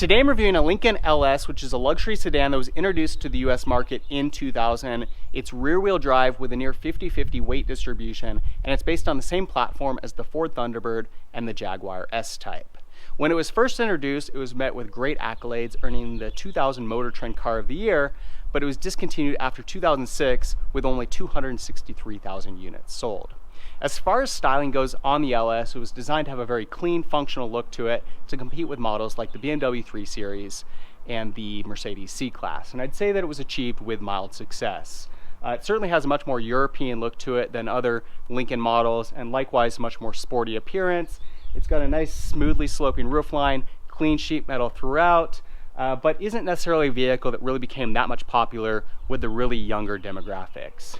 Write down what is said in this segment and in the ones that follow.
Today I'm reviewing a Lincoln LS, which is a luxury sedan that was introduced to the US market in 2000. It's rear-wheel drive with a near 50-50 weight distribution, and it's based on the same platform as the Ford Thunderbird and the Jaguar S-Type. When it was first introduced, it was met with great accolades, earning the 2000 Motor Trend Car of the Year, but it was discontinued after 2006 with only 263,000 units sold. As far as styling goes on the LS, it was designed to have a very clean, functional look to it to compete with models like the BMW 3 Series and the Mercedes C-Class. And I'd say that it was achieved with mild success. It certainly has a much more European look to it than other Lincoln models, and likewise a much more sporty appearance. It's got a nice smoothly sloping roofline, clean sheet metal throughout, but isn't necessarily a vehicle that really became that much popular with the really younger demographics.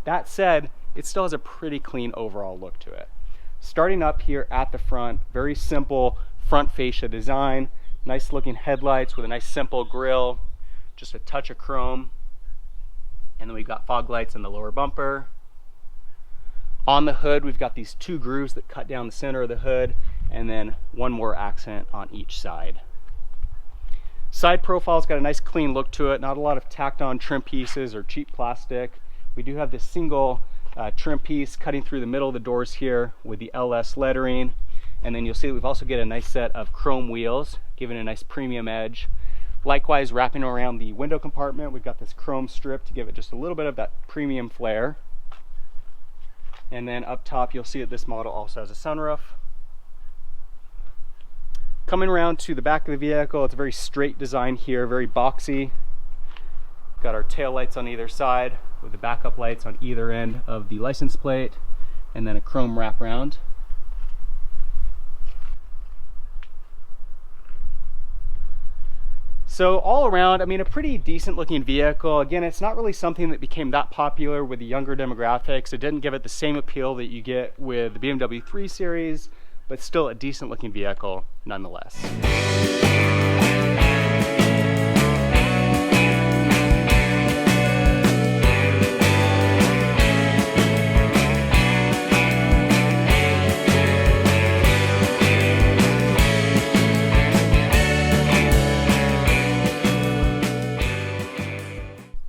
That said, it still has a pretty clean overall look to it. Starting up here at the front, very simple front fascia design, nice looking headlights with a nice simple grille, just a touch of chrome, and then we've got fog lights in the lower bumper. On the hood, we've got these two grooves that cut down the center of the hood, and then one more accent on each side. Side profile's got a nice clean look to it, not a lot of tacked on trim pieces or cheap plastic. We do have this single trim piece cutting through the middle of the doors here with the LS lettering, and then you'll see that we've also got a nice set of chrome wheels, giving a nice premium edge. Likewise, wrapping around the window compartment, we've got this chrome strip to give it just a little bit of that premium flair. And then up top, you'll see that this model also has a sunroof. Coming around to the back of the vehicle, it's a very straight design here, very boxy. Got our tail lights on either side with the backup lights on either end of the license plate, and then a chrome wraparound. So all around, I mean, a pretty decent looking vehicle. Again, it's not really something that became that popular with the younger demographics. It didn't give it the same appeal that you get with the BMW 3 Series, but still a decent looking vehicle nonetheless.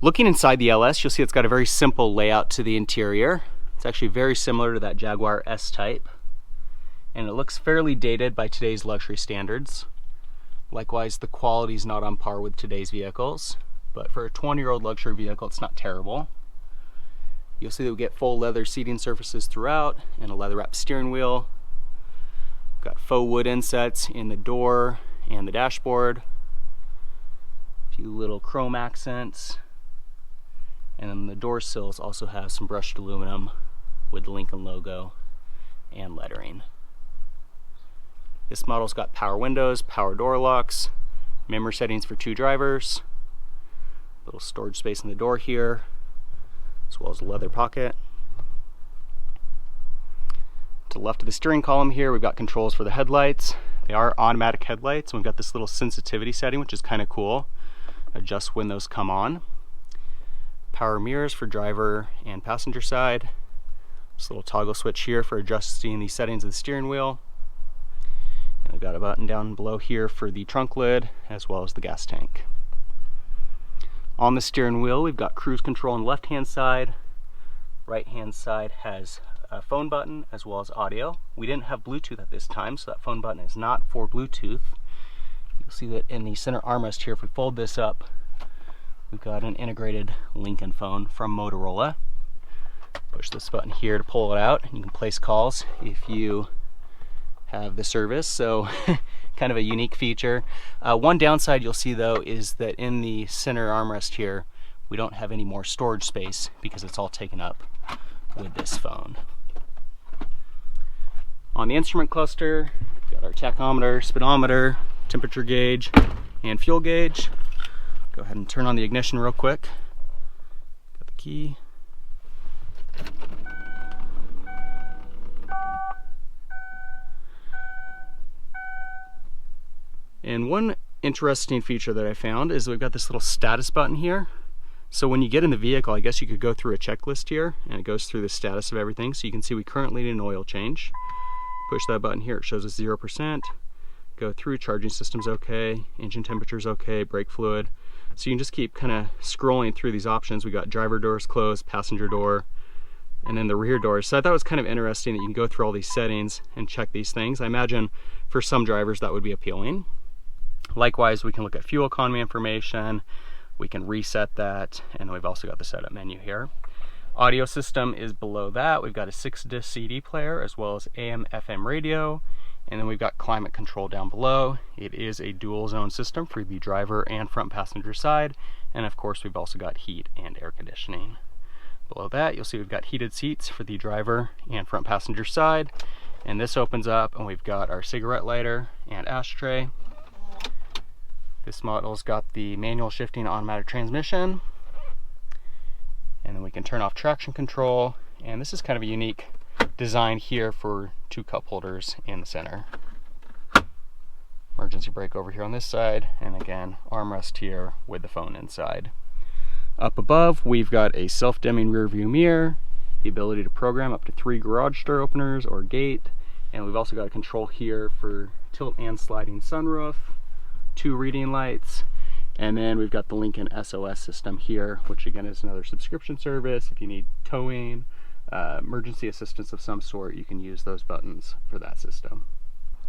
Looking inside the LS, you'll see it's got a very simple layout to the interior. It's actually very similar to that Jaguar S-Type, and it looks fairly dated by today's luxury standards. Likewise, the quality is not on par with today's vehicles, but for a 20-year-old luxury vehicle, it's not terrible. You'll see that we get full leather seating surfaces throughout and a leather-wrapped steering wheel. Got faux wood insets in the door and the dashboard. A few little chrome accents. And then the door sills also have some brushed aluminum with the Lincoln logo and lettering. This model's got power windows, power door locks, memory settings for 2 drivers, little storage space in the door here, as well as a leather pocket. To the left of the steering column here, we've got controls for the headlights. They are automatic headlights, and we've got this little sensitivity setting, which is kind of cool. Adjust when those come on. Power mirrors for driver and passenger side. This little toggle switch here for adjusting the settings of the steering wheel. And we've got a button down below here for the trunk lid as well as the gas tank. On the steering wheel, we've got cruise control on the left hand side. Right hand side has a phone button as well as audio. We didn't have Bluetooth at this time, so that phone button is not for Bluetooth. You'll see that in the center armrest here, if we fold this up, we've got an integrated Lincoln phone from Motorola. Push this button here to pull it out, and you can place calls if you have the service, so kind of a unique feature. One downside you'll see though is that in the center armrest here, we don't have any more storage space because it's all taken up with this phone. On the instrument cluster, we've got our tachometer, speedometer, temperature gauge, and fuel gauge. Go ahead and turn on the ignition real quick. Got the key. And one interesting feature that I found is we've got this little status button here. So when you get in the vehicle, I guess you could go through a checklist here, and it goes through the status of everything. So you can see we currently need an oil change. Push that button here, it shows us 0%. go through. Charging system's okay, engine temperature's okay, brake fluid. So you can just keep kind of scrolling through these options. We got driver doors closed, passenger door, and then the rear doors. So I thought it was kind of interesting that you can go through all these settings and check these things. I imagine for some drivers that would be appealing. Likewise, we can look at fuel economy information. We can reset that, and we've also got the setup menu here. Audio system is below that. We've got a 6-disc CD player as well as AM, FM radio. And then we've got climate control down below. It is a dual zone system for the driver and front passenger side. And of course, we've also got heat and air conditioning. Below that, you'll see we've got heated seats for the driver and front passenger side. And this opens up and we've got our cigarette lighter and ashtray. This model's got the manual shifting automatic transmission. And then we can turn off traction control. And this is kind of a unique design here for 2 cup holders in the center. Emergency brake over here on this side, and again, armrest here with the phone inside. Up above, we've got a self-dimming rear view mirror, the ability to program up to 3 garage door openers or gate, and we've also got a control here for tilt and sliding sunroof, 2 reading lights, and then we've got the Lincoln SOS system here, which again is another subscription service. If you need towing, emergency assistance of some sort, you can use those buttons for that system.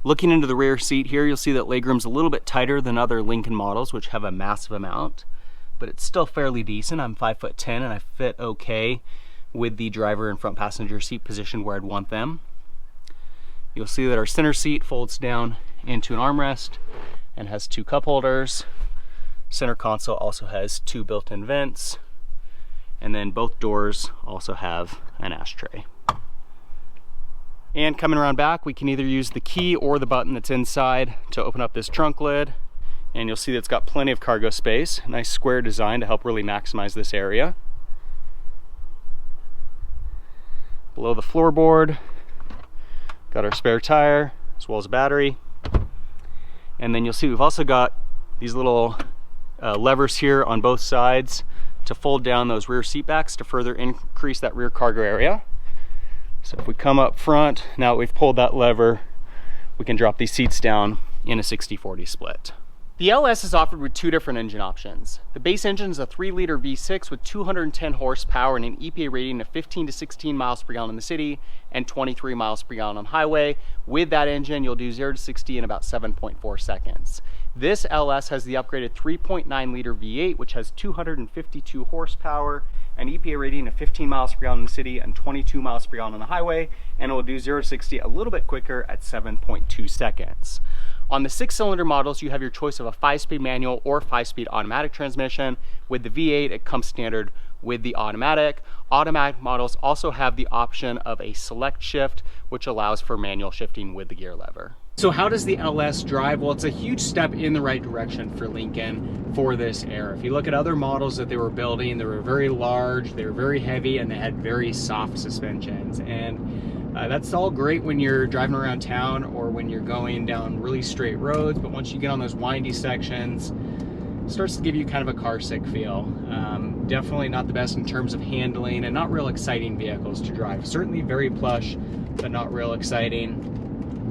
Looking into the rear seat here, you'll see that legroom's a little bit tighter than other Lincoln models, which have a massive amount, but it's still fairly decent. I'm 5'10" and I fit okay with the driver and front passenger seat position where I'd want them. You'll see that our center seat folds down into an armrest and has 2 cup holders. Center console also has 2 built-in vents. And then both doors also have an ashtray. And coming around back, we can either use the key or the button that's inside to open up this trunk lid. And you'll see that it's got plenty of cargo space. Nice square design to help really maximize this area. Below the floorboard, got our spare tire as well as a battery. And then you'll see we've also got these little levers here on both sides to fold down those rear seat backs to further increase that rear cargo area. So if we come up front, now that we've pulled that lever, we can drop these seats down in a 60-40 split. The LS is offered with 2 different engine options. The base engine is a 3-liter V6 with 210 horsepower and an EPA rating of 15 to 16 miles per gallon in the city and 23 miles per gallon on highway. With that engine, you'll do 0 to 60 in about 7.4 seconds. This LS has the upgraded 3.9-liter V8, which has 252 horsepower, an EPA rating of 15 miles per gallon in the city and 22 miles per gallon on the highway, and it will do 0 to 60 a little bit quicker at 7.2 seconds. On the 6-cylinder models, you have your choice of a 5-speed manual or 5-speed automatic transmission. With the V8, it comes standard with the automatic. Automatic models also have the option of a select shift, which allows for manual shifting with the gear lever. So how does the LS drive? Well, it's a huge step in the right direction for Lincoln for this era. If you look at other models that they were building, they were very large, they were very heavy, and they had very soft suspensions. And that's all great when you're driving around town or when you're going down really straight roads, but once you get on those windy sections, it starts to give you kind of a car sick feel. Definitely not the best in terms of handling and not real exciting vehicles to drive. Certainly very plush, but not real exciting.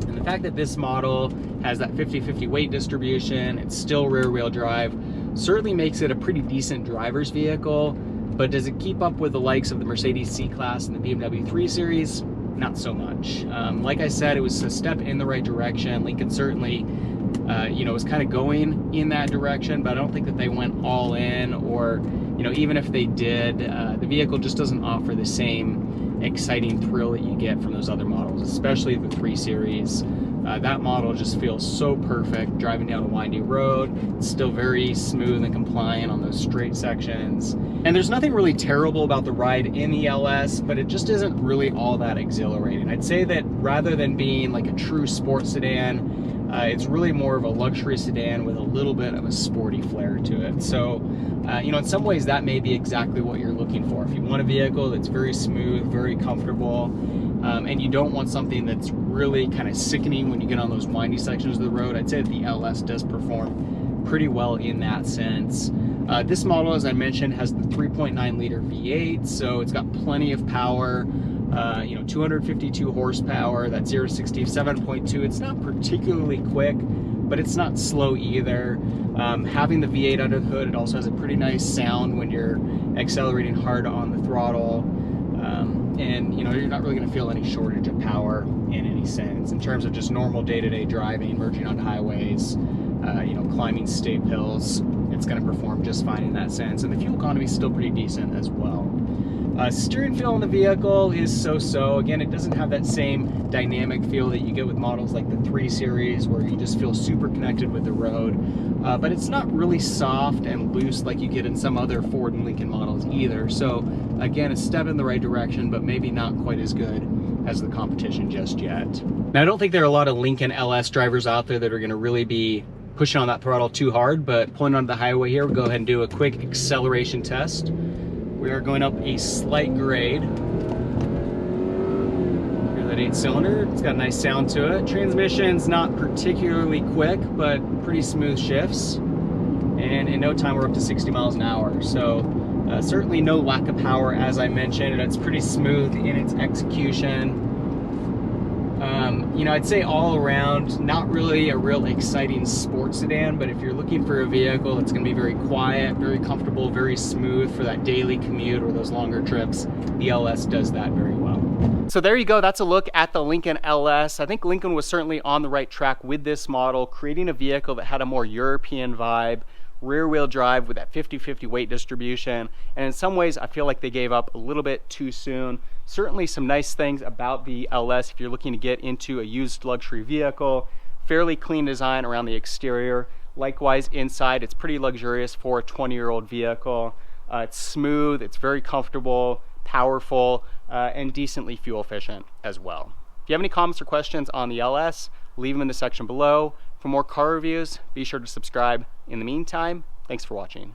And the fact that this model has that 50-50 weight distribution, it's still rear wheel drive, certainly makes it a pretty decent driver's vehicle, but does it keep up with the likes of the Mercedes C-Class and the BMW 3 Series? Not so much. Like I said, it was a step in the right direction. Lincoln certainly, was kind of going in that direction, but I don't think that they went all in, or, even if they did, the vehicle just doesn't offer the same exciting thrill that you get from those other models, especially the 3 Series. That model just feels so perfect driving down a windy road. It's still very smooth and compliant on those straight sections. And there's nothing really terrible about the ride in the LS, but it just isn't really all that exhilarating. I'd say that rather than being like a true sports sedan, it's really more of a luxury sedan with a little bit of a sporty flair to it. So, in some ways that may be exactly what you're looking for. If you want a vehicle that's very smooth, very comfortable, and you don't want something that's really kind of sickening when you get on those windy sections of the road, I'd say that the LS does perform pretty well in that sense. This model, as I mentioned, has the 3.9-liter V8, so it's got plenty of power. 252 horsepower, that's 0 to 60, 7.2. It's not particularly quick, but it's not slow either. Having the V8 under the hood, it also has a pretty nice sound when you're accelerating hard on the throttle. And you know, you're not really going to feel any shortage of power in any sense in terms of just normal day-to-day driving, merging onto highways, you know, climbing steep hills. It's going to perform just fine in that sense, and the fuel economy is still pretty decent as well. Steering feel in the vehicle is so-so. Again, it doesn't have that same dynamic feel that you get with models like the 3 Series, where you just feel super connected with the road. But it's not really soft and loose like you get in some other Ford and Lincoln models either. So again, a step in the right direction, but maybe not quite as good as the competition just yet. Now, I don't think there are a lot of Lincoln LS drivers out there that are going to really be pushing on that throttle too hard, but pulling onto the highway here, we'll go ahead and do a quick acceleration test. We are going up a slight grade. Here's that 8-cylinder. It's got a nice sound to it. Transmission's not particularly quick, but pretty smooth shifts. And in no time, we're up to 60 miles an hour. So certainly no lack of power, as I mentioned. It's pretty smooth in its execution. You know, I'd say all around, not really a real exciting sports sedan, but if you're looking for a vehicle that's going to be very quiet, very comfortable, very smooth for that daily commute or those longer trips, the LS does that very well. So there you go. That's a look at the Lincoln LS. I think Lincoln was certainly on the right track with this model, creating a vehicle that had a more European vibe, rear-wheel drive with that 50-50 weight distribution, and in some ways I feel like they gave up a little bit too soon. Certainly some nice things about the LS if you're looking to get into a used luxury vehicle. Fairly clean design around the exterior. Likewise inside, it's pretty luxurious for a 20-year-old vehicle. It's smooth, it's very comfortable, powerful, and decently fuel efficient as well. If you have any comments or questions on the LS, leave them in the section below. For more car reviews, be sure to subscribe. In the meantime, thanks for watching.